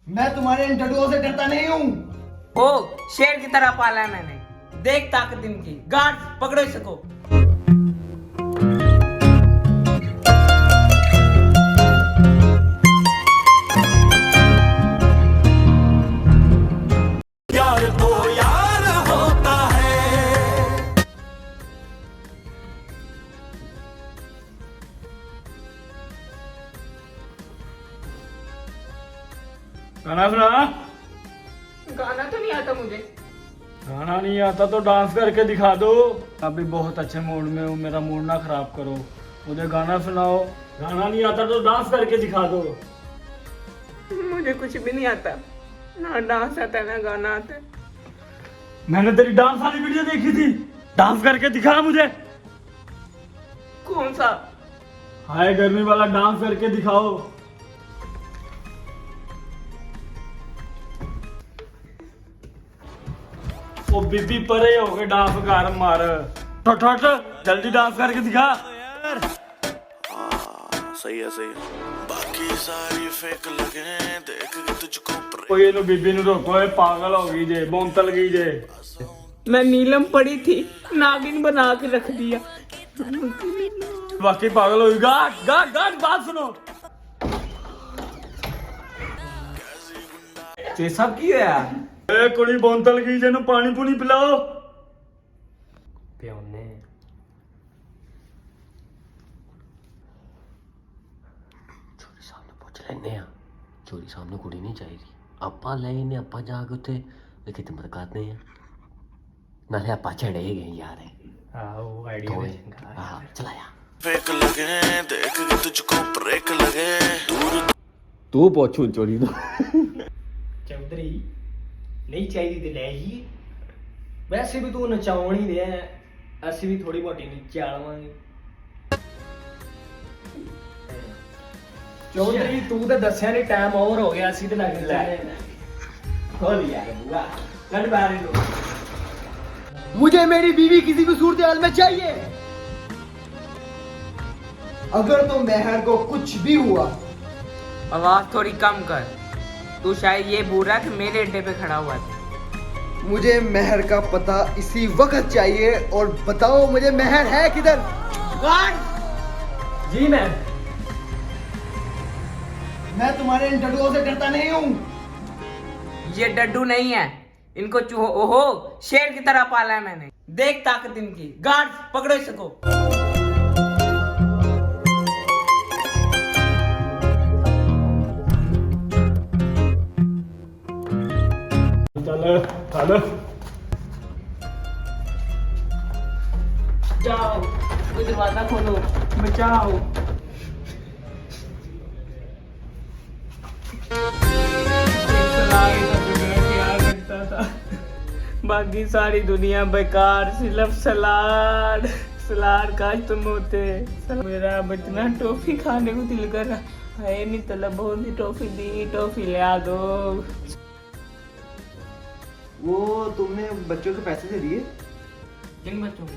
मैं तुम्हारे इन डडुओं से डरता नहीं हूँ। ओ शेर की तरह पाला है मैंने, देख ताकत इनकी। गार्ड पकड़ो इसको। यार तो यार होता है। गाना सुना। गाना तो नहीं आता मुझे। गाना नहीं आता तो डांस करके दिखा दो। अभी बहुत अच्छे मूड में हूँ, मेरा मूड ना खराब करो। मुझे गाना सुनाओ। गाना नहीं आता तो डांस करके दिखा दो। मुझे कुछ भी नहीं आता, ना डांस आता है ना गाना आता है। मैंने तेरी डांस वाली वीडियो देखी थी, डांस करके दिखा मुझे। कौन सा? हाय गर्मी वाला डांस करके दिखाओ। वो बीबी परे हो गए डांस कर मार। ठट ठट जल्दी डांस करके दिखा। सही है सही है। बाकी सारी फेक लगे देख के तुझको कोई नु बीबी नु रोको, ये पागल हो गई जे, बोंतल गई जे। मैं नीलम पड़ी थी, नागिन बना के रख दिया। बाकी पागल हो गई। गाट गाट गाट बात सुनो। ये सब की है? ए कुड़ी बोंतल गई जे, नु पानी पुनी पिलाओ। प्योने चोरी सामने पुछ लेने आ। चोरी सामने कुड़ी नहीं चाहिए। ਆਪਾਂ ਲੈ ਨੇ ਆਪਾਂ ਜਾ ਕੇ ਉੱਥੇ ਖਿਦਮਤ ਕਰਦੇ ਆ, ਨਾਲੇ ਆਪਾਂ ਛੜੇ ਗਏ ਯਾਰ। हाँ वो आइडिया ਦੋਵੇਂ भी चंगा है। ਹਾਂ ਚਲਾਇਆ। फेक लगे देख के तुझको ब्रेक लगे दूर ਤੂੰ ਪੁੱਛੂ ਚੋਰੀ ਨੂੰ। चौधरी नहीं चाहिए तो ले ही। वैसे भी तू नचाउण ही दे, ਅਸੀਂ भी थोड़ी मोटी नीचे आलवांगे। चौधरी तू तो दसिया नहीं, टाइम ओवर हो गया, ਅਸੀਂ ਤੇ ਲੱਗ ਲੈ खोल यार बुआ कट बारे लो। मुझे मेरी बीवी किसी भी सूरत हाल में चाहिए। अगर तो मेहर को कुछ भी हुआ, आवाज थोड़ी कम कर। तू शायद ये बोल रहा कि मेरे अड्डे पे खड़ा हुआ था। मुझे मेहर का पता इसी वक्त चाहिए और बताओ मुझे मेहर है किधर? जी मैम। मैं तुम्हारे इन डडुओं से डरता नहीं हूँ। ये डड्डू नहीं है, इनको चूहो ओहो शेर की तरह पाला है मैंने, देख ताकत इनकी। गार्ड पकड़ो इसको। चल चल जाओ, कोई दरवाजा खोलो, बचाओ। बाकी सारी दुनिया बेकार, सिर्फ सलाद सलाद काश तुम होते। मेरा अब इतना टॉफी खाने को दिल कर रहा है, नहीं तलब होती टॉफी दी, टॉफी ले आ दो। वो तुमने बच्चों के पैसे से दिए? किन बच्चों को?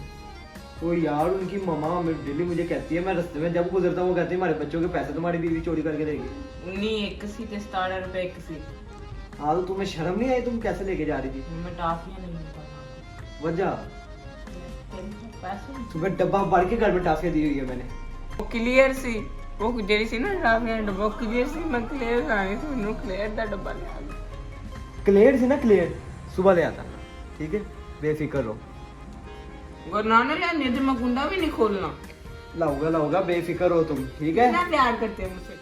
तो यार उनकी मम्मा डेली मुझे कहती है, मैं रास्ते में जब गुजरता हूँ वो कहती है हमारे बच्चों के पैसे तुम्हारी बीवी चोरी करके देगी। 19 रुपए। हाँ तो तुम्हें शर्म नहीं आई? तुम कैसे लेके जा रही थी? मैं टाफियां नहीं खाता। वजह पैसे तुम्हें डब्बा भर के घर में टाफियां दी हुई है मैंने। वो क्लियर सी, वो जेडी सी ना टाफियां डब्बा क्लियर सी, मैं क्लियर खानी थी, मैंने क्लियर दा डब्बा ले आ गया। क्लियर थी ना, क्लियर सुबह ले आता। ठीक है बेफिक्र रहो। अगर ना ले तो मैं कुंडा भी नहीं खोलना। लाऊंगा बेफिक्र हो तुम। ठीक है कितना प्यार करते हैं मुझसे।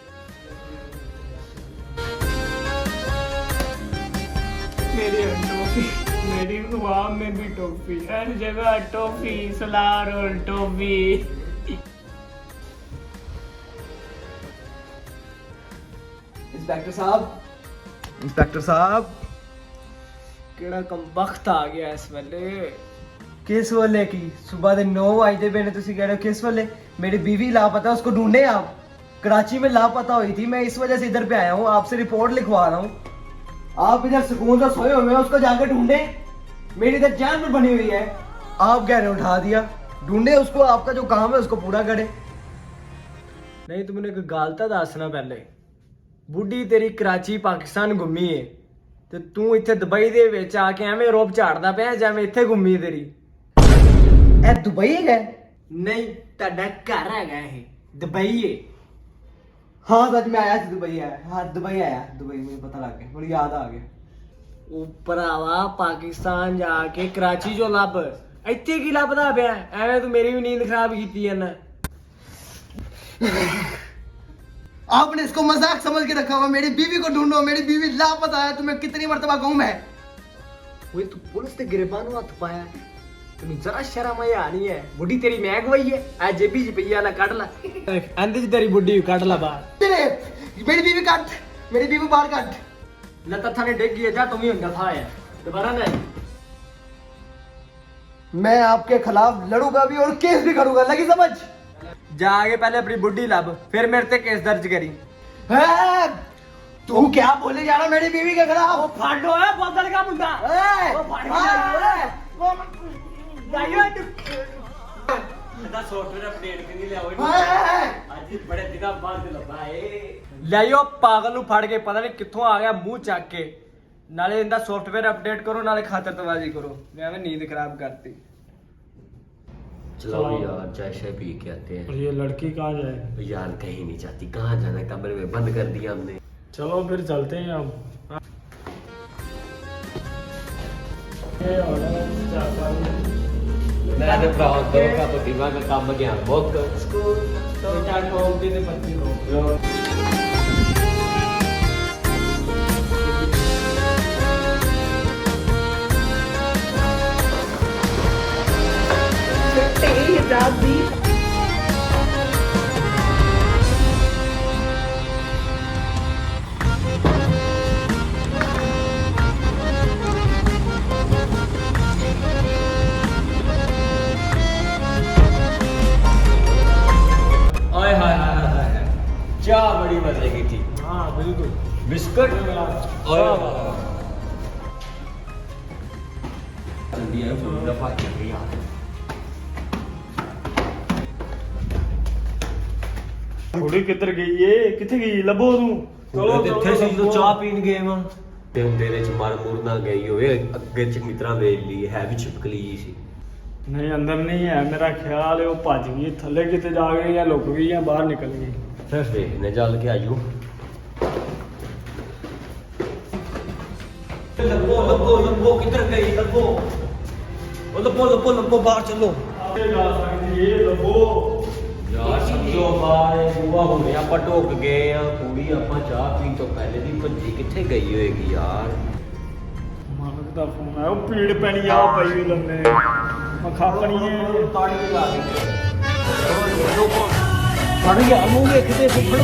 मेरी टॉफी, मेरी दुआ में भी टॉफी, हर जगह टॉफी, सलाद और टॉफी। इंस्पेक्टर साहब केड़ा कम वक्त आ गया इस वेले। किस वाले की? सुबह दे 9 बजे पे ने तुसी कह रहे हो किस वाले? मेरी बीवी लापता, उसको ढूंढे आप। कराची में लापता हुई थी, मैं इस वजह से इधर पे आया हूँ, आपसे रिपोर्ट लिखवा रहा हूँ। आप इधर सुकून से सोए हुए हैं, उसको जाकर ढूंढे। मेरी इधर जान पर बनी हुई है, आप कह रहे हो उठा दिया। ढूंढे उसको, आपका जो काम है उसको पूरा करे। नहीं तुमने एक गाल तो दसना पहले। ਬੁੱਢੀ ਤੇਰੀ ਕਰਾਚੀ ਪਾਕਿਸਤਾਨ ਘੁੰਮੀ ਏ ਤੇ ਤੂੰ ਇੱਥੇ ਦੁਬਈ ਦੇ ਵਿੱਚ ਆ ਕੇ ਐਵੇਂ ਰੋਬ ਝਾੜਦਾ ਪਿਆ ਜਿਵੇਂ ਇੱਥੇ ਘੁੰਮੀ ਤੇਰੀ। ਇਹ ਦੁਬਈ ਹੈਗਾ? ਨਹੀਂ, ਤੁਹਾਡਾ ਘਰ ਹੈਗਾ ਇਹ, ਦੁਬਈ ਏ। हाँ सच में आया था दुबई आया, हाँ दुबई आया, दुबई मुझे पता लग गया, मुझे याद आ गया। ਭਰਾਵਾ ਪਾਕਿਸਤਾਨ ਜਾ ਕੇ ਕਰਾਚੀ ਜੋ ਲੱਭ, ਇੱਥੇ ਕੀ ਲੱਭਦਾ ਪਿਆ? ਐਵੇਂ ਤੂੰ ਮੇਰੀ ਵੀ ਨੀਂਦ ਖਰਾਬ ਕੀਤੀ ਐ ਨਾ। आपने इसको मजाक समझ के रखा हुआ। मेरी बीवी को ढूंढो, मेरी बीवी लापता है। तुम्हें कितनी मर्तबा कहूं मैं? ਓਏ ਤੂੰ ਪੁਲਿਸ ਦੇ ਗ੍ਰਿਬਾਨ ਨੂੰ ਹੱਥ ਪਾਇਆ ਹੈ, ਤੈਨੂੰ ਜ਼ਰਾ ਸ਼ਰਮ ਆਇਆ ਨਹੀਂ ਹੈ? ਬੁੱਢੀ ਤੇਰੀ ਮੈਂ ਗਵਾਈ ਹੈ, ਐ ਜੇਬੀ ਚ ਪਈ ਆ, ਲੈ ਕੱਢ ਲੈ, ਅੰਦੇ ਚ ਤੇਰੀ ਬੁੱਢੀ ਕੱਢ ਲੈ ਬਾਹਰ। तेरे मेरी बीवी काट, मेरी बीवी बाहर काट। ਲੱਤਾਂ ਥਾਣੇ ਡਿੱਗ ਗਈ ਹੈ, ਜਾ ਤੂੰ ਵੀ ਹੁੰਦਾ ਥਾ ਹੈ, ਦੁਬਾਰਾ ਨਾ। मैं आपके खिलाफ लड़ूंगा भी और केस भी करूंगा, लगी समझ? ਜਾ ਕੇ ਪਹਿਲੇ ਆਪਣੀ ਬੁੱਢੀ ਲੱਭ, ਫਿਰ ਮੇਰੇ ਤੇ ਕੇਸ ਦਰਜ ਕਰੀ। है? तू क्या बोले जा रहा मेरी बीवी के खिलाफ? ਫਾੜੋ ਹੈ ਬੋਤਲ ਕਾ ਮੁੰਡਾ, ए, ਇਹਦਾ ਸੌਫਟਵੇਅਰ ਅਪਡੇਟ ਕਿੰਨੀ ਲਿਆਓ ਅੱਜ ਬੜੇ ਦਿਨਾਂ ਬਾਅਦ ਲੱਭਾ ਏ। ਲਿਆਇਓ ਪਾਗਲ ਨੂੰ ਫੜ ਕੇ, ਪਤਾ ਨਹੀਂ ਕਿੱਥੋਂ ਆ ਗਿਆ ਮੂੰਹ ਚੱਕ ਕੇ। ਨਾਲੇ ਇਹਦਾ ਸੌਫਟਵੇਅਰ ਅਪਡੇਟ ਕਰੋ, ਨਾਲੇ ਖਾਤਰਤਵਾਜ਼ੀ ਕਰੋ। ਮੈਂ ਐਵੇਂ ਨੀਂਦ ਖਰਾਬ ਕਰਤੀ। चलो यार चाय शाय पी के आते और हैं। ये लड़की कहाँ जाए? यार कहीं नहीं जाती, कहाँ जाना, कमरे में बंद कर दिया हमने। चलो फिर चलते हैं अब। मैं तो भरा दो का प्रतिभा का काम गया बहुत हाय हाय हाय हाय चाय बड़ी मजे की थी। हाँ बिल्कुल। बिस्कुट और जल्दी है फुल दफा चल रही है। कुड़ी किधर गई है? किथे गई? लबो तू। ਚਲੋ ਇੱਥੇ ਸੀ ਜਦੋਂ ਚਾਹ ਪੀਣ ਗਏ ਵਾਂ ਤੇ ਹੁੰਦੇ ਵਿੱਚ ਮਰ ਮੁਰ ਨਾ ਗਈ ਹੋਵੇ, ਅੱਗੇ ਚੰਗੀ ਤਰ੍ਹਾਂ ਵੇਖ ਲਈ, ਹੈ ਵੀ ਛਿਪਕਲੀ ਜਿਹੀ ਸੀ। नहीं अंदर नहीं है, मेरा ख्याल है वो भज गई थले किते जा गई या लुक गई या बाहर निकल गई। ਫਿਰ ਵੇਖਨੇ ਚੱਲ ਕੇ ਆਇਓ। ਲੱਭੋ ਲੱਭੋ ਲੱਭੋ ਕਿੱਧਰ ਗਈ? ਲੱਭੋ ਉਹ ਲੱਭੋ ਲੱਭੋ ਲੱਭੋ ਬਾਹਰ ਚੱਲੋ। आगे जा सकती है लबो। ਯਾਰ ਸਮਝੋ ਬਾਹਰ ਬੂਆ ਹੋ ਗਿਆ, ਆਪਾਂ ਢੁੱਕ ਗਏ ਆ। ਕੁੜੀ ਆਪਾਂ ਚਾਹ ਪੀਣ ਤੋਂ ਪਹਿਲੇ ਦੀ ਭੱਜੀ ਕਿੱਥੇ ਗਈ ਹੋਏਗੀ ਯਾਰ? मालक दा फोन आया, वो पीड़ पैनी आ पई लम्मे मखा पनी है ਪਾਣੀ ਲਾ ਕੇ ਫੜ ਗਿਆ ਮੂੰਹ ਵੇਖਦੇ ਫੜੋ।